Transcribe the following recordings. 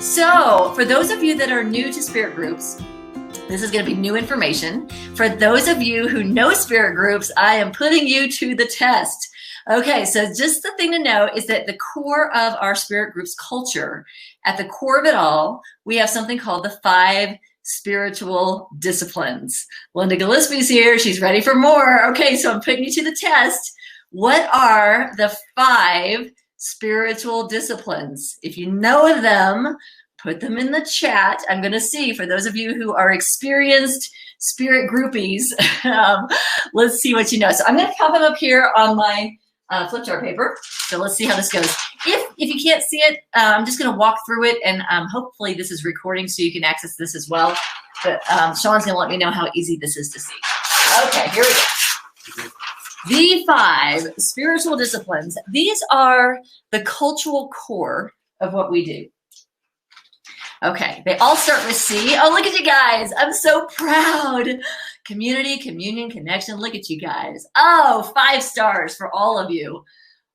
So for those of you that are new to Spirit Groups, this is going to be new information. For those of you who know Spirit Groups, I am putting you to the test. Okay, so just the thing to know is that the core of our Spirit Groups culture, at the core of it all, we have something called the 5 spiritual disciplines. Linda Gillespie's here. She's ready for more. Okay, so I'm putting you to the test. What are the 5 spiritual disciplines? If you know them, put them in the chat. I'm going to see, for those of you who are experienced Spirit Groupies, let's see what you know. So I'm going to have them up here on my flip chart paper. So let's see how this goes. If you can't see it, I'm just going to walk through it, and hopefully this is recording so you can access this as well. But Sean's going to let me know how easy this is to see. Okay, here we go. The 5 spiritual disciplines. These are the cultural core of what we do. Okay, they all start with C. Oh, look at you guys. I'm so proud. Community, communion, connection. Look at you guys. Oh, 5 stars for all of you.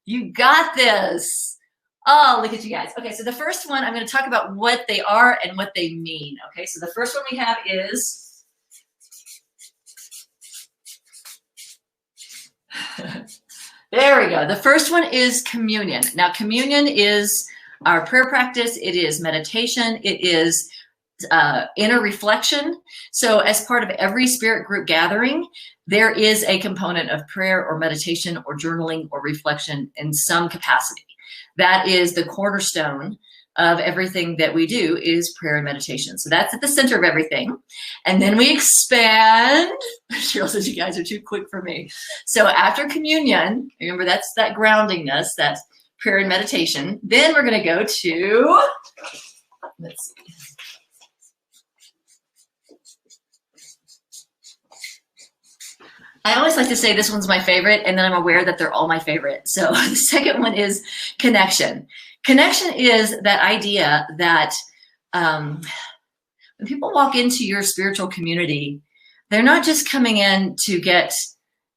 You got this. Oh, look at you guys. Okay, so the first one, I'm going to talk about what they are and what they mean. Okay, so the first one we have is there we go. The first one is communion. Now, communion is our prayer practice. It is meditation. It is inner reflection. So as part of every Spirit Group gathering, there is a component of prayer or meditation or journaling or reflection in some capacity. That is the cornerstone of everything that we do, is prayer and meditation. So that's at the center of everything. And then we expand. Cheryl says you guys are too quick for me. So after communion, remember that's that groundingness, that's prayer and meditation. Then we're going to go to, let's see. I always like to say this one's my favorite, and then I'm aware that they're all my favorite. So the second one is connection. Connection is that idea that when people walk into your spiritual community, they're not just coming in to get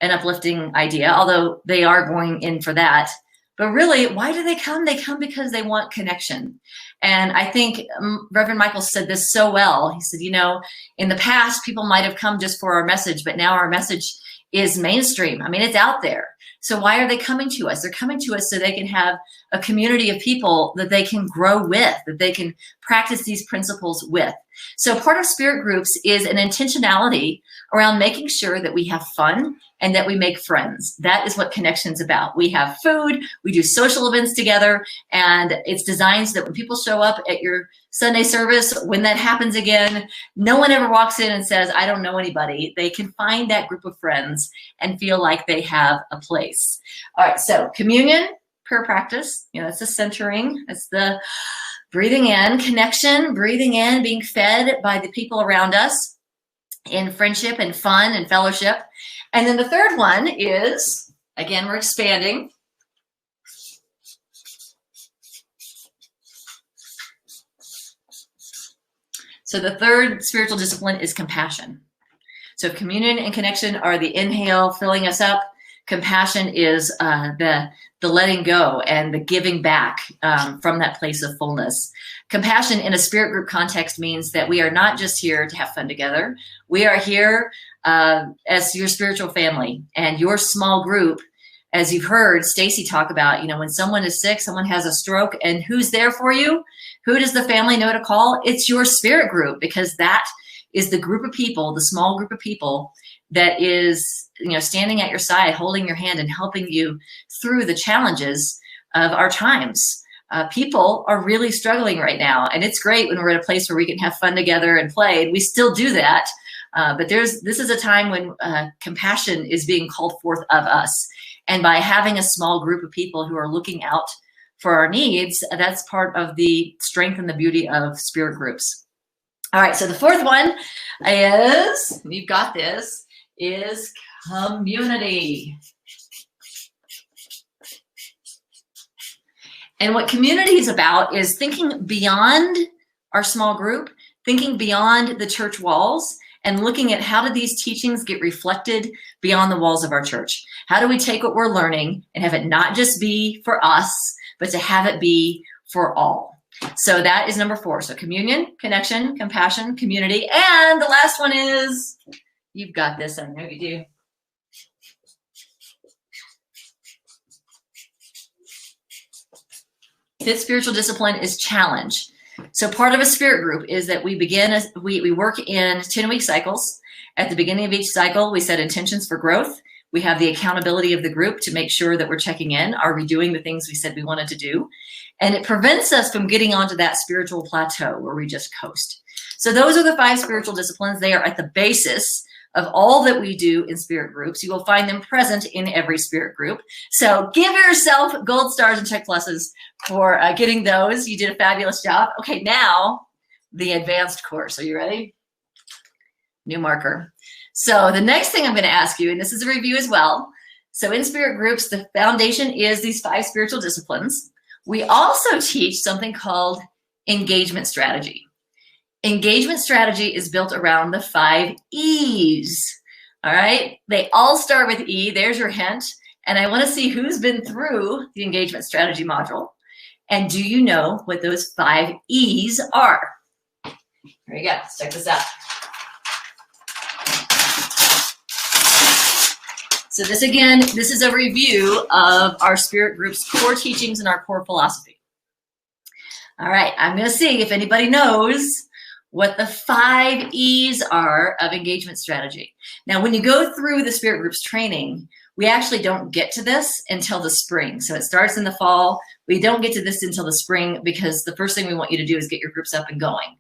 an uplifting idea, although they are going in for that. But really, why do they come? They come because they want connection. And I think Reverend Michael said this so well. He said, you know, in the past, people might have come just for our message, but now our message is mainstream. I mean, it's out there. So why are they coming to us? They're coming to us so they can have a community of people that they can grow with, that they can practice these principles with. So part of Spirit Groups is an intentionality around making sure that we have fun and that we make friends. That is what connection's about. We have food, we do social events together, and it's designed so that when people show up at your Sunday service, when that happens again, no one ever walks in and says, I don't know anybody. They can find that group of friends and feel like they have a place. All right, so communion, prayer practice, you know, that's the centering, that's the breathing in, connection, breathing in, being fed by the people around us in friendship and fun and fellowship. And then the third one is, again, we're expanding. So the third spiritual discipline is compassion. So communion and connection are the inhale, filling us up. Compassion is the letting go and the giving back from that place of fullness. Compassion in a Spirit Group context means that we are not just here to have fun together. We are here as your spiritual family and your small group. As you've heard Stacy talk about, you know, when someone is sick, someone has a stroke, and who's there for you? Who does the family know to call? It's your Spirit Group, because that is the group of people, the small group of people that is, you know, standing at your side, holding your hand and helping you through the challenges of our times. People are really struggling right now, and it's great when we're at a place where we can have fun together and play, and we still do that. But this is a time when compassion is being called forth of us. And by having a small group of people who are looking out for our needs, that's part of the strength and the beauty of Spirit Groups. All right, so the fourth one is, you've got this, is community. And what community is about is thinking beyond our small group, thinking beyond the church walls, and looking at how do these teachings get reflected beyond the walls of our church? How do we take what we're learning and have it not just be for us, but to have it be for all? So that is number 4. So communion, connection, compassion, community. And the last one is, you've got this, I know you do. Fifth spiritual discipline is challenge. So part of a spirit group is that we work in 10-week cycles. At the beginning of each cycle, we set intentions for growth. We have the accountability of the group to make sure that we're checking in. Are we doing the things we said we wanted to do? And it prevents us from getting onto that spiritual plateau where we just coast. So those are the 5 spiritual disciplines. They are at the basis of all that we do in spirit groups. You will find them present in every spirit group. So give yourself gold stars and check pluses for getting those. You did a fabulous job. Okay, now the advanced course. Are you ready? New marker. So the next thing I'm going to ask you, and this is a review as well. So in spirit groups, the foundation is these 5 spiritual disciplines. We also teach something called engagement strategy. Engagement strategy is built around the 5 E's. All right. They all start with E. There's your hint. And I want to see who's been through the engagement strategy module. And do you know what those 5 E's are? Here you go. Let's check this out. So this is a review of our spirit group's core teachings and our core philosophy. All right. I'm going to see if anybody knows what the 5 E's are of engagement strategy. Now, when you go through the spirit groups training, we actually don't get to this until the spring. So it starts in the fall. We don't get to this until the spring because the first thing we want you to do is get your groups up and going.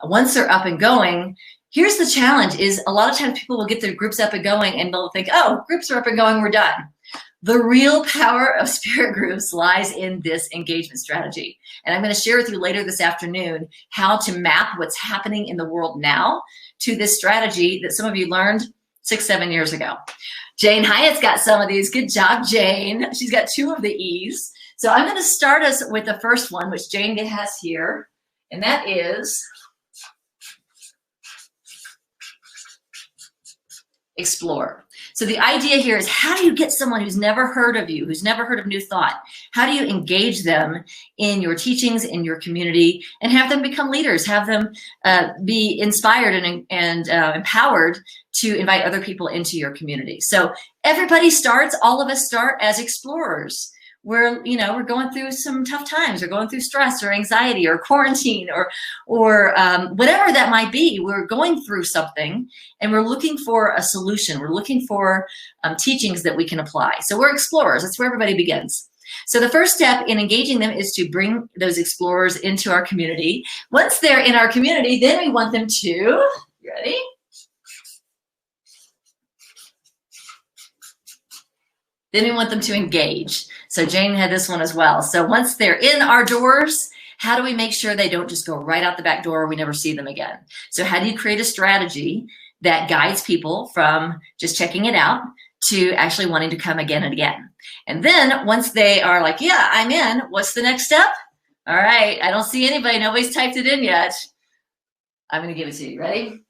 Once they're up and going, here's the challenge is a lot of times people will get their groups up and going and they'll think, oh, groups are up and going, we're done. The real power of spirit groups lies in this engagement strategy. And I'm going to share with you later this afternoon how to map what's happening in the world now to this strategy that some of you learned 6-7 years ago. Jane Hyatt's got some of these. Good job, Jane. She's got 2 of the E's. So I'm going to start us with the first one, which Jane has here, and that is explore. So the idea here is how do you get someone who's never heard of you, who's never heard of New Thought? How do you engage them in your teachings, in your community, and have them become leaders, have them be inspired and empowered to invite other people into your community? So everybody starts, all of us start as explorers. We're going through some tough times. We're going through stress or anxiety or quarantine or whatever that might be. We're going through something and we're looking for a solution. We're looking for teachings that we can apply. So we're explorers. That's where everybody begins. So the first step in engaging them is to bring those explorers into our community. Once they're in our community, then we want them to, you ready? Then we want them to engage. So Jane had this one as well. So once they're in our doors, how do we make sure they don't just go right out the back door, we never see them again? So how do you create a strategy that guides people from just checking it out to actually wanting to come again and again? And then once they are like, yeah, I'm in, what's the next step? All right, I don't see anybody. Nobody's typed it in yet. I'm going to give it to you. Ready?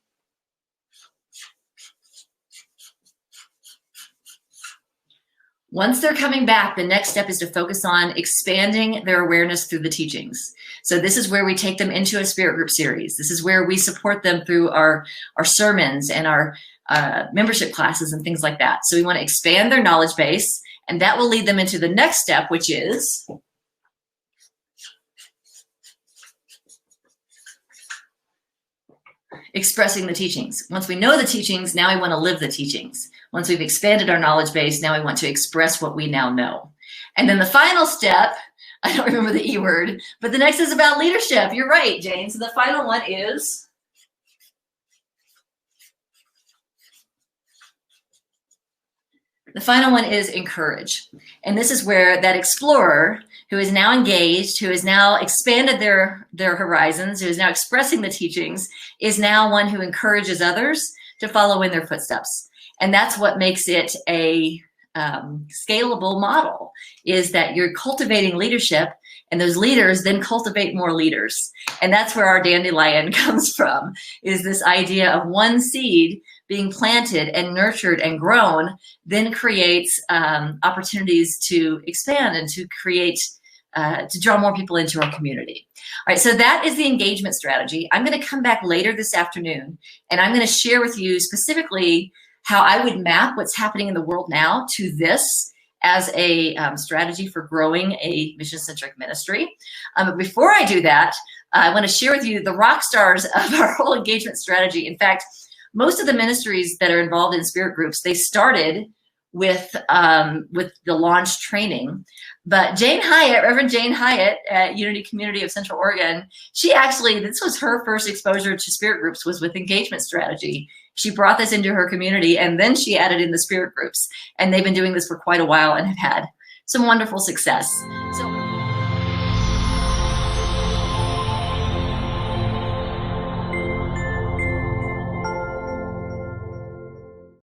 Once they're coming back, the next step is to focus on expanding their awareness through the teachings. So this is where we take them into a spirit group series. This is where we support them through our sermons and our membership classes and things like that. So we want to expand their knowledge base, and that will lead them into the next step, which is expressing the teachings. Once we know the teachings, now we want to live the teachings. Once we've expanded our knowledge base, now we want to express what we now know. And then the final step, I don't remember the E word, but the next is about leadership. You're right, Jane. So the final one is encourage. And this is where that explorer who is now engaged, who has now expanded their horizons, who is now expressing the teachings, is now one who encourages others to follow in their footsteps. And that's what makes it a scalable model, is that you're cultivating leadership, and those leaders then cultivate more leaders. And that's where our dandelion comes from, is this idea of one seed being planted and nurtured and grown, then creates opportunities to expand and to create to draw more people into our community. All right, so that is the engagement strategy. I'm going to come back later this afternoon, and I'm going to share with you specifically how I would map what's happening in the world now to this as a strategy for growing a mission-centric ministry. But before I do that, I want to share with you the rock stars of our whole engagement strategy. In fact, most of the ministries that are involved in Spirit Groups, they started with the launch training. But Jane Hyatt, Reverend Jane Hyatt at Unity Community of Central Oregon, she actually, this was her first exposure to Spirit Groups, was with engagement strategy. She brought this into her community, and then she added in the Spirit Groups. And they've been doing this for quite a while and have had some wonderful success. So